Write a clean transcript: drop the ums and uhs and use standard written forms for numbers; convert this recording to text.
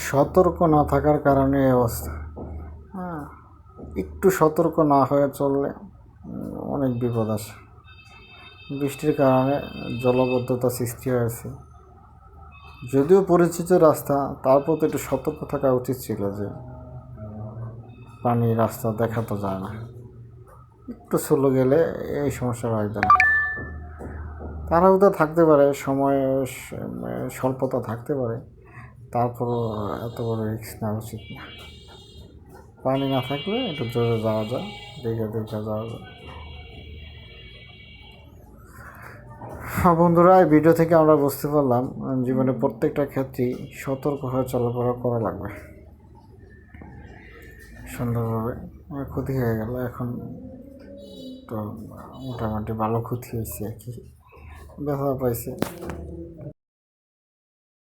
সতর্ক না থাকার কারণে এই অবস্থা। হ্যাঁ, একটু সতর্ক না হয়ে চললে অনেক বিপদ আসে। বৃষ্টির কারণে জলাবদ্ধতা সৃষ্টি হয়েছে, যদিও পরিচিত রাস্তা, তারপর তো একটু সতর্ক থাকা উচিত ছিল যে পানি রাস্তা দেখা তো যায় না, একটু স্লো গেলে এই সমস্যা হয়তো না। তাড়াহুড়ো থাকতে পারে, সময় স্বল্পতা থাকতে পারে, তারপরও এত বড় রিস্ক নেওয়া উচিত না। পানি না থাকলে একটু জোরে যাওয়া যায়, দেখে দেখে যাওয়া যায়। বন্ধুরা, এই ভিডিও থেকে আমরা বুঝতে পারলাম জীবনের প্রত্যেকটা ক্ষেত্রেই সতর্ক হয়ে চলাফেরা করা লাগবে সুন্দরভাবে। ক্ষতি হয়ে গেল, এখন তো মোটামুটি ভালো ক্ষতি হয়েছে আর কি, ব্যথা পাইছে।